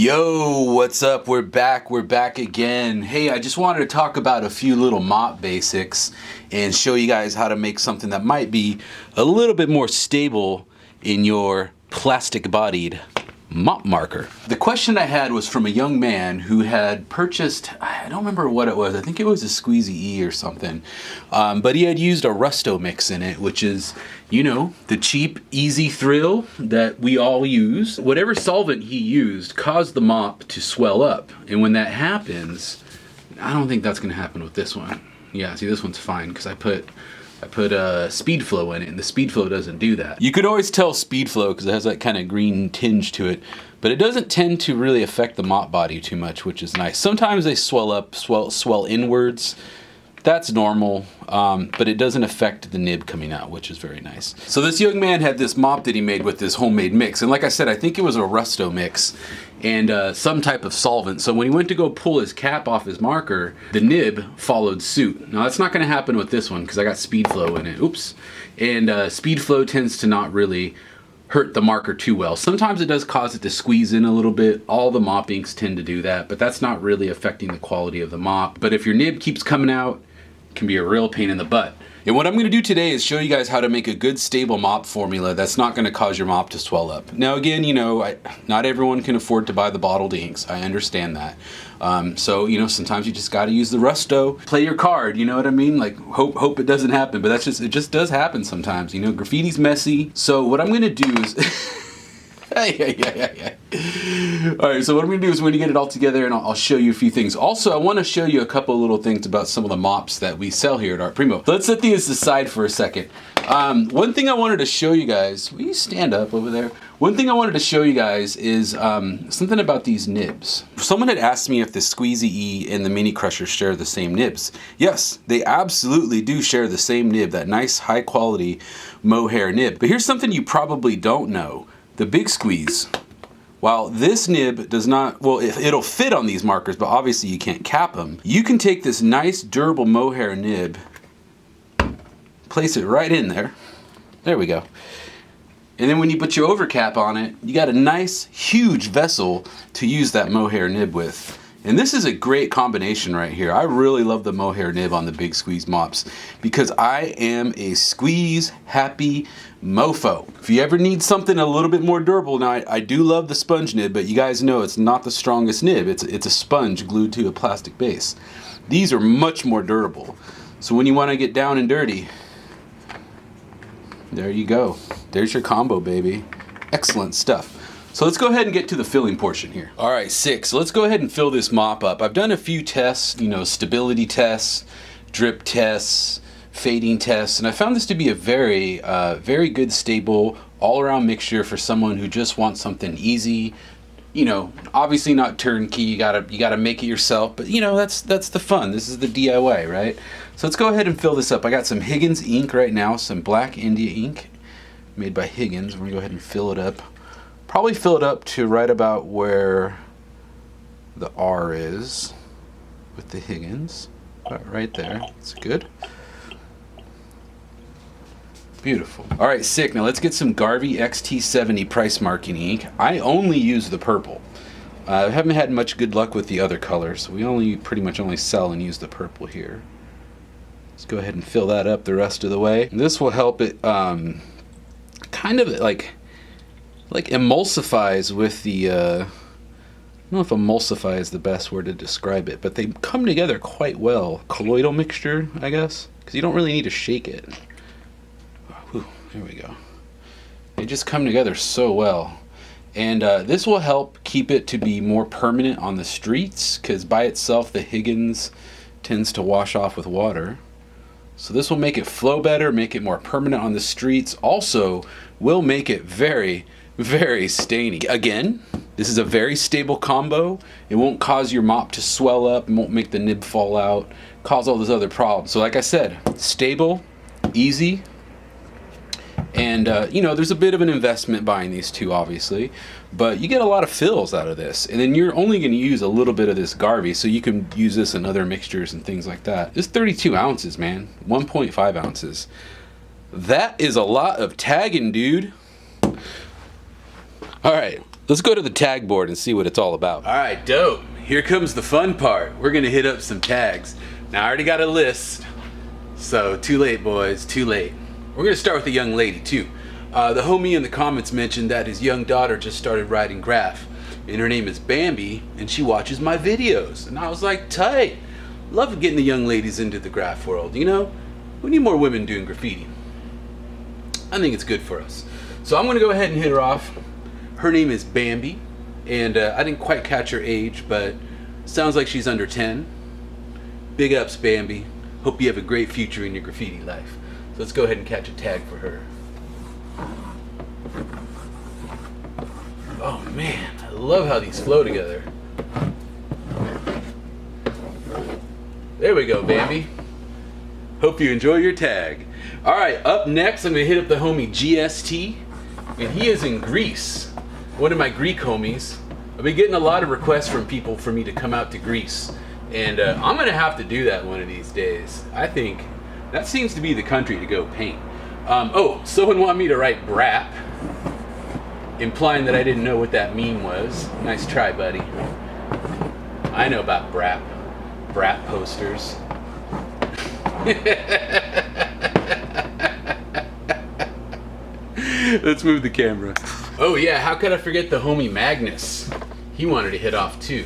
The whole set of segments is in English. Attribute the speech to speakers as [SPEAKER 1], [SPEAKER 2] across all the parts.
[SPEAKER 1] Yo, what's up? We're back again. Hey, I just wanted to talk about a few little mop basics and show you guys how to make something that might be a little bit more stable in your plastic bodied mop marker. The question I had was from a young man who had purchased, I don't remember what it was, I think it was a Squeezy E or something, but he had used a Rusto mix in it, which is, you know, the cheap, easy thrill that we all use. Whatever solvent he used caused the mop to swell up, and when that happens, I don't think that's gonna happen with this one. Yeah, see, this one's fine because I put Speed Flow in it, and the Speed Flow doesn't do that. You could always tell Speed Flow because it has that kind of green tinge to it, but it doesn't tend to really affect the mop body too much, which is nice. Sometimes they swell up, swell inwards. That's normal, but it doesn't affect the nib coming out, which is very nice. So this young man had this mop that he made with this homemade mix, and like I said, I think it was a Rusto mix and some type of solvent. So when he went to go pull his cap off his marker, the nib followed suit. Now that's not going to happen with this one because I got Speed Flow in it. Oops. And Speed Flow tends to not really hurt the marker too well. Sometimes it does cause it to squeeze in a little bit. All the mop inks tend to do that, but that's not really affecting the quality of the mop. But if your nib keeps coming out, it can be a real pain in the butt. And what I'm going to do today is show you guys how to make a good stable mop formula that's not going to cause your mop to swell up. Now again, you know, not everyone can afford to buy the bottled inks. I understand that. So, you know, sometimes you just got to use the Rusto. Play your card, you know what I mean? Like, hope it doesn't happen, but it just does happen sometimes. You know, graffiti's messy. So what I'm going to do is... Yeah. Alright, so what I'm going to do is we're going to get it all together and I'll show you a few things. Also, I want to show you a couple of little things about some of the mops that we sell here at ArtPrimo. Let's set these aside for a second. One thing I wanted to show you guys, will you stand up over there? One thing I wanted to show you guys is something about these nibs. Someone had asked me if the Squeezy E and the Mini Crusher share the same nibs. Yes, they absolutely do share the same nib, that nice high quality mohair nib. But here's something you probably don't know. The Big Squeeze, while this nib does not, well, it'll fit on these markers, but obviously you can't cap them. You can take this nice durable mohair nib, place it right in there. There we go. And then when you put your overcap on it, you got a nice, huge vessel to use that mohair nib with. And this is a great combination right here. I really love the mohair nib on the Big Squeeze mops because I am a squeeze happy mofo. If you ever need something a little bit more durable, now I do love the sponge nib, but you guys know it's not the strongest nib. It's a sponge glued to a plastic base. These are much more durable. So when you want to get down and dirty, there you go. There's your combo, baby. Excellent stuff. So let's go ahead and get to the filling portion here. All right, so let's go ahead and fill this mop up. I've done a few tests, you know, stability tests, drip tests, fading tests, and I found this to be a very, very good, stable, all-around mixture for someone who just wants something easy. You know, obviously not turnkey. You gotta make it yourself, but you know that's the fun. This is the DIY, right? So let's go ahead and fill this up. I got some Higgins ink right now, some Black India ink, made by Higgins. We're gonna go ahead and fill it up. Probably fill it up to right about where the R is with the Higgins. Right there. That's good. Beautiful. All right, sick. Now let's get some Garvey XT70 price marking ink. I only use the purple. I haven't had much good luck with the other colors. We pretty much only sell and use the purple here. Let's go ahead and fill that up the rest of the way. And this will help it kind of like emulsifies with the, I don't know if emulsify is the best word to describe it, but they come together quite well. Colloidal mixture, I guess, because you don't really need to shake it. Whew, there we go. They just come together so well. And this will help keep it to be more permanent on the streets, because by itself the Higgins tends to wash off with water. So this will make it flow better, make it more permanent on the streets. Also, will make it very, very stainy. Again, this is a very stable combo. It won't cause your mop to swell up, it won't make the nib fall out, cause all those other problems. So like I said, stable, easy, and you know, there's a bit of an investment buying these two, obviously, but you get a lot of fills out of this, and then you're only going to use a little bit of this Garvey, so you can use this in other mixtures and things like that. It's 32 ounces, man, 1.5 ounces. That is a lot of tagging, dude. All right, Let's go to the tag board and see what it's all about. All right, dope. Here comes the fun part. We're gonna hit up some tags. Now I already got a list, so too late, boys, too late. We're gonna start with a young lady too. The homie in the comments mentioned that his young daughter just started writing graff, and her name is Bambi, and she watches my videos. And I was like, tight. Love getting the young ladies into the graff world, you know? We need more women doing graffiti. I think it's good for us. So I'm gonna go ahead and hit her off. Her name is Bambi, and I didn't quite catch her age, but sounds like she's under 10. Big ups, Bambi. Hope you have a great future in your graffiti life. So let's go ahead and catch a tag for her. Oh man, I love how these flow together. There we go, Bambi. Hope you enjoy your tag. All right, up next, I'm gonna hit up the homie GST, and he is in Greece. One of my Greek homies. I've been getting a lot of requests from people for me to come out to Greece, and I'm gonna have to do that one of these days. I think that seems to be the country to go paint. Oh, someone wanted me to write brap, implying that I didn't know what that meme was. Nice try, buddy. I know about brap posters. Let's move the camera. Oh yeah, how could I forget the homie Magnus? He wanted to hit off too.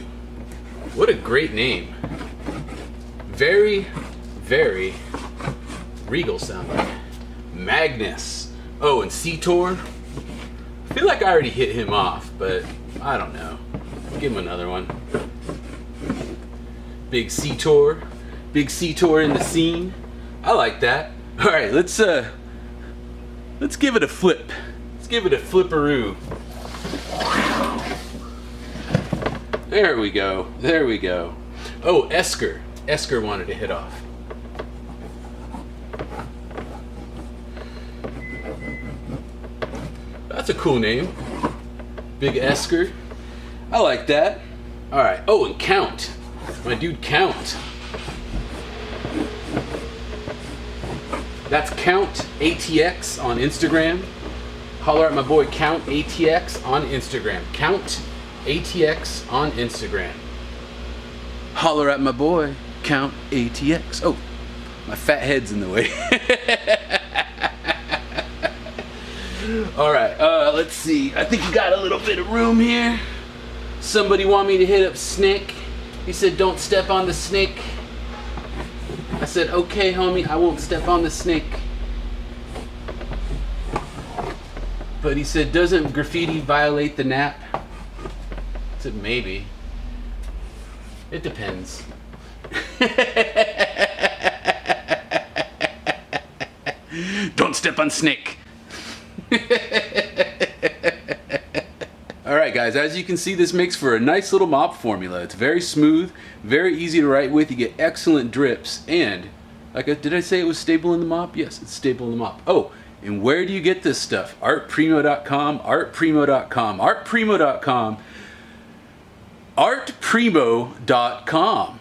[SPEAKER 1] What a great name. Very, very regal sounding. Magnus. Oh, and Seator. I feel like I already hit him off, but I don't know. Give him another one. Big Seator. Big Seator in the scene. I like that. All right, let's give it a flip. Let's give it a flipperoo. There we go. There we go. Oh, Esker. Esker wanted to hit off. That's a cool name. Big Esker. I like that. All right. Oh, and Count. My dude Count. That's Count ATX on Instagram. Holler at my boy Count ATX on Instagram. Count ATX on Instagram. Holler at my boy Count ATX. Oh, my fat head's in the way. All right, let's see. I think we got a little bit of room here. Somebody want me to hit up Snake. He said, don't step on the snake. I said, okay, homie, I won't step on the snake. But he said, doesn't graffiti violate the nap? I said, maybe. It depends. Don't step on snake. Alright guys, as you can see, this makes for a nice little mop formula. It's very smooth, very easy to write with. You get excellent drips, and did I say it was stable in the mop? Yes, it's stable in the mop. Oh, and where do you get this stuff? ArtPrimo.com, ArtPrimo.com, ArtPrimo.com, ArtPrimo.com.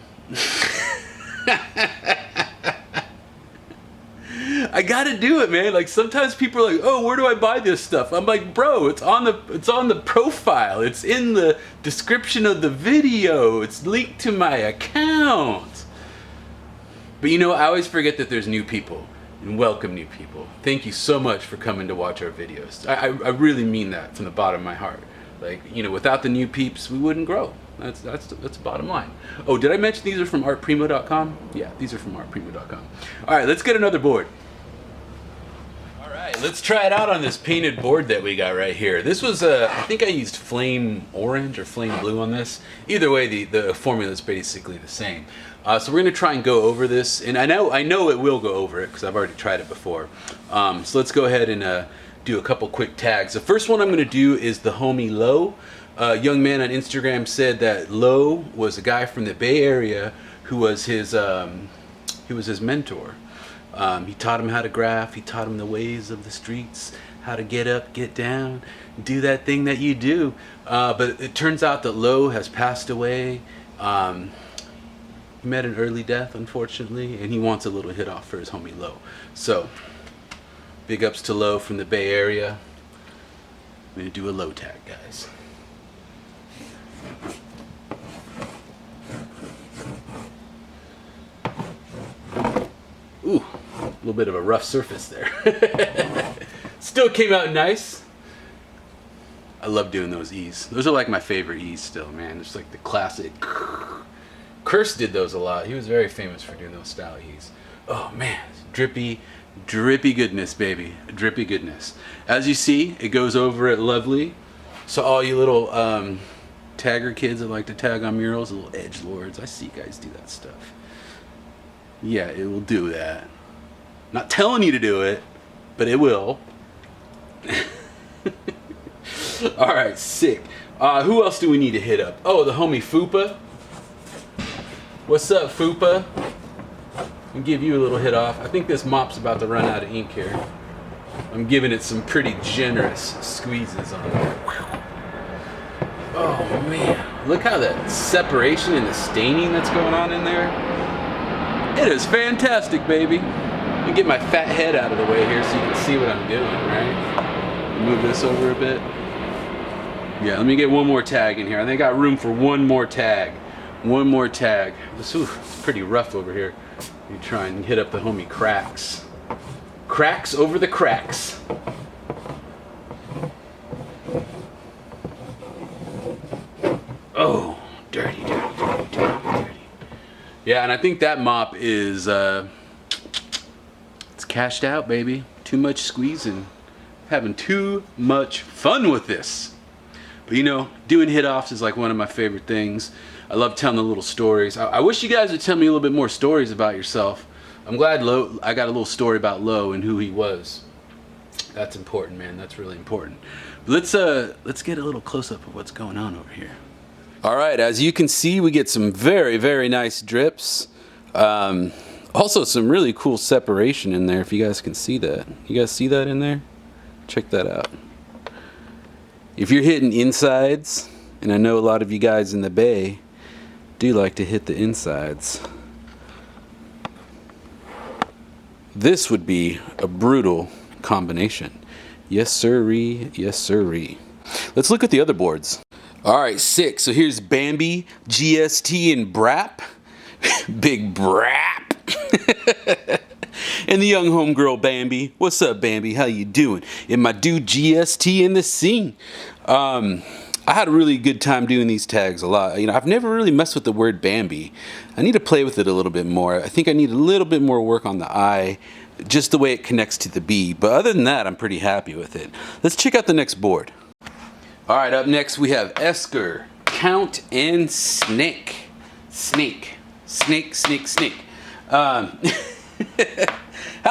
[SPEAKER 1] I gotta do it, man. Like sometimes people are like, "Oh, where do I buy this stuff?" I'm like, "Bro, it's on the profile. It's in the description of the video. It's linked to my account." But you know, I always forget that there's new people, and welcome new people. Thank you so much for coming to watch our videos. I really mean that from the bottom of my heart. Like, you know, without the new peeps, we wouldn't grow. That's the bottom line. Oh, did I mention these are from ArtPrimo.com? Yeah, these are from ArtPrimo.com. All right, let's get another board. Let's try it out on this painted board that we got right here. This was I think I used flame orange or flame blue on this. Either way, the formula is basically the same. So we're gonna try and go over this, and I know it will go over it because I've already tried it before. So let's go ahead and do a couple quick tags. The first one I'm gonna do is the homie Lo. A young man on Instagram said that Lo was a guy from the Bay Area who was his mentor. He taught him how to graff. He taught him the ways of the streets, how to get up, get down, do that thing that you do. But it turns out that Lo has passed away. He met an early death, unfortunately, and he wants a little hit off for his homie Lo. So, big ups to Lo from the Bay Area. I'm gonna do a Lo tag, guys. Ooh, a little bit of a rough surface there. Still came out nice. I love doing those E's. Those are like my favorite E's still, man. It's like the classic. Curse did those a lot. He was very famous for doing those style E's. Oh man, drippy, drippy goodness, baby. Drippy goodness. As you see, it goes over it lovely. So all you little tagger kids that like to tag on murals, little edgelords, I see you guys do that stuff. Yeah, it will do that. Not telling you to do it, but it will. All right, sick. Who else do we need to hit up? Oh, the homie Fupa. What's up, Fupa? I'll give you a little hit off. I think this mop's about to run out of ink here. I'm giving it some pretty generous squeezes on it. Oh man, look how that separation and the staining that's going on in there. It is fantastic, baby. Let me get my fat head out of the way here so you can see what I'm doing, right? Move this over a bit. Yeah, let me get one more tag in here. I think I got room for one more tag. One more tag. It's pretty rough over here. You try and hit up the homie cracks. Cracks over the cracks. Oh, dirty, dirty, dirty, dirty, dirty. Yeah, and I think that mop is, it's cashed out, baby. Too much squeezing. Having too much fun with this. But you know, doing hit-offs is like one of my favorite things. I love telling the little stories. I wish you guys would tell me a little bit more stories about yourself. I'm glad I got a little story about Lo and who he was. That's important, man. That's really important. But let's get a little close-up of what's going on over here. All right, as you can see, we get some very, very nice drips. Also some really cool separation in there, if you guys can see that. You guys see that in there? Check that out. If you're hitting insides, and I know a lot of you guys in the Bay do like to hit the insides, this would be a brutal combination. Yes sirree, yes sirree. Let's look at the other boards. All right, sick. So here's Bambi, GST, and Brap. Big Brap. And the young homegirl Bambi. What's up, Bambi? How you doing? And my dude GST in the scene. I had a really good time doing these tags a lot. You know, I've never really messed with the word Bambi. I need to play with it a little bit more. I think I need a little bit more work on the I, just the way it connects to the B. But other than that, I'm pretty happy with it. Let's check out the next board. All right, up next we have Esker, Count, and Snake. Snake. Snake, snake, snake. Had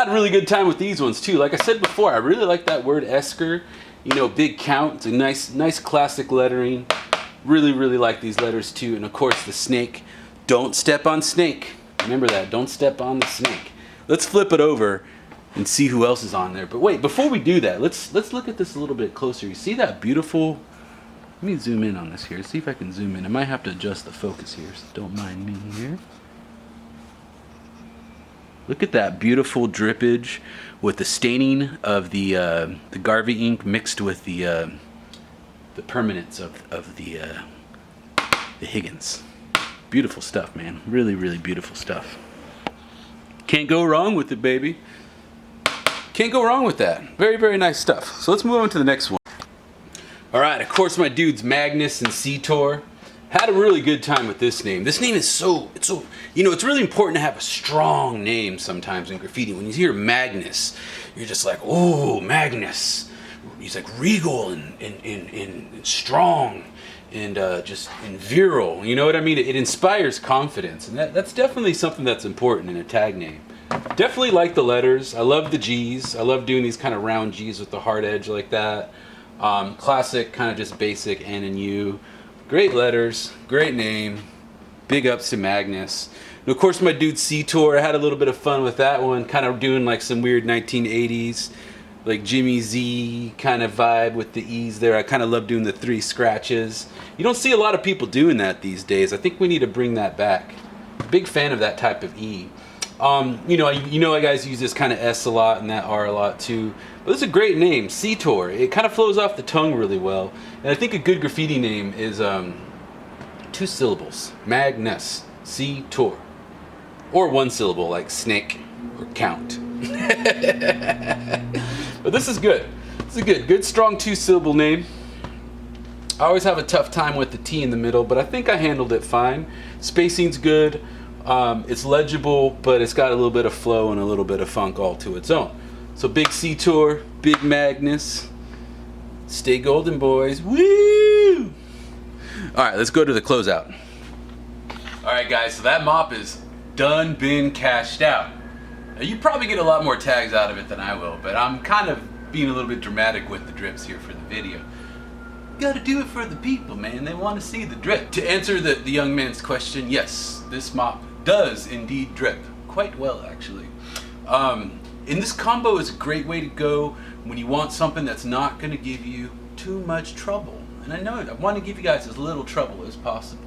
[SPEAKER 1] a really good time with these ones too. Like I said before, I really like that word Esker. You know, big count. It's a nice classic lettering. Really, really like these letters too. And of course the snake. Don't step on snake. Remember that. Don't step on the snake. Let's flip it over and see who else is on there. But wait, before we do that, let's look at this a little bit closer. You see that beautiful? Let me zoom in on this here. See if I can zoom in. I might have to adjust the focus here, so don't mind me here. Look at that beautiful drippage with the staining of the Garvey ink mixed with the permanence of the Higgins. Beautiful stuff, man. Really, really beautiful stuff. Can't go wrong with it, baby. Can't go wrong with that. Very, very nice stuff. So let's move on to the next one. All right, of course, my dudes Magnus and Cetor. Had a really good time with this name. This name is so, you know, it's really important to have a strong name sometimes in graffiti. When you hear Magnus, you're just like, oh, Magnus. He's like regal and strong and just and virile. You know what I mean? It inspires confidence, and that's definitely something that's important in a tag name. Definitely like the letters. I love the G's. I love doing these kind of round G's with the hard edge like that. Classic, kind of just basic N and U. Great letters, great name. Big ups to Magnus. And of course my dude Cetor, I had a little bit of fun with that one, kind of doing like some weird 1980s, like Jimmy Z kind of vibe with the E's there. I kind of love doing the 3 scratches. You don't see a lot of people doing that these days. I think we need to bring that back. Big fan of that type of E. You know, guys use this kind of S a lot and that R a lot too. But it's a great name, Cetor. It kind of flows off the tongue really well. And I think a good graffiti name is 2 syllables. Magnus. C-tor. Or 1 syllable like snake or count. But this is good. This is a good strong 2 syllable name. I always have a tough time with the T in the middle, but I think I handled it fine. Spacing's good. It's legible, but it's got a little bit of flow and a little bit of funk all to its own. So big C-tor, big Magnus. Stay golden, boys. Woo! All right, let's go to the closeout. All right, guys, so that mop is done been cashed out. Now, you probably get a lot more tags out of it than I will, but I'm kind of being a little bit dramatic with the drips here for the video. Gotta do it for the people, man. They want to see the drip. To answer the young man's question, yes, this mop does indeed drip. Quite well, actually. And this combo is a great way to go when you want something that's not going to give you too much trouble. And I know I want to give you guys as little trouble as possible.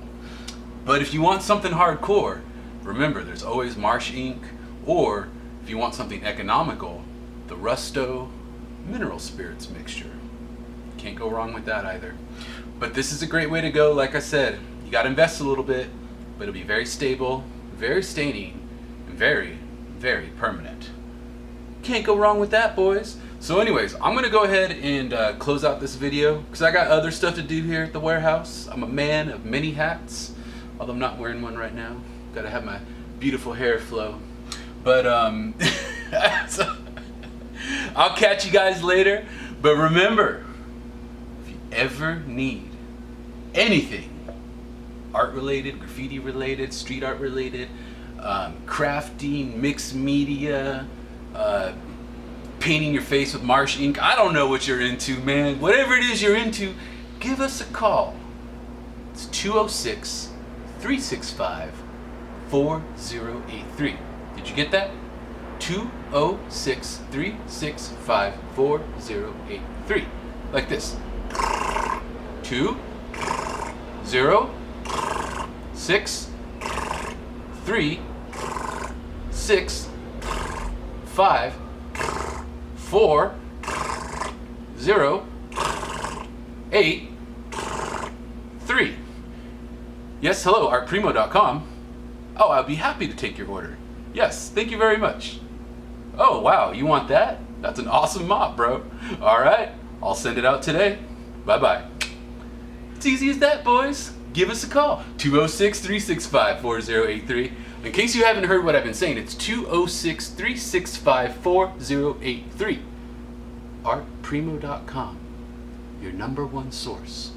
[SPEAKER 1] But if you want something hardcore, remember there's always marsh ink, or if you want something economical, the Rusto mineral spirits mixture. Can't go wrong with that either. But this is a great way to go. Like I said, you got to invest a little bit, but it'll be very stable, very staining, and very, very permanent. Can't go wrong with that, boys. So anyways, I'm going to go ahead and close out this video because I got other stuff to do here at the warehouse. I'm a man of many hats, although I'm not wearing one right now. Got to have my beautiful hair flow. But so, I'll catch you guys later. But remember, ever need anything art related, graffiti related, street art related, crafting, mixed media, painting your face with marsh ink, I don't know what you're into, man. Whatever it is you're into, give us a call. It's 206-365-4083. Did you get that? 206-365-4083. Like this. 2 0 6 3 6 5 4 0 8 3. Yes, hello, ArtPrimo.com. Oh, I'll be happy to take your order. Yes, thank you very much. Oh, wow, you want that? That's an awesome mop, bro. All right, I'll send it out today. Bye-bye. It's easy as that, boys. Give us a call. 206-365-4083. In case you haven't heard what I've been saying, it's 206-365-4083. ArtPrimo.com, your #1 source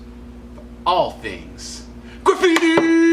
[SPEAKER 1] for all things graffiti!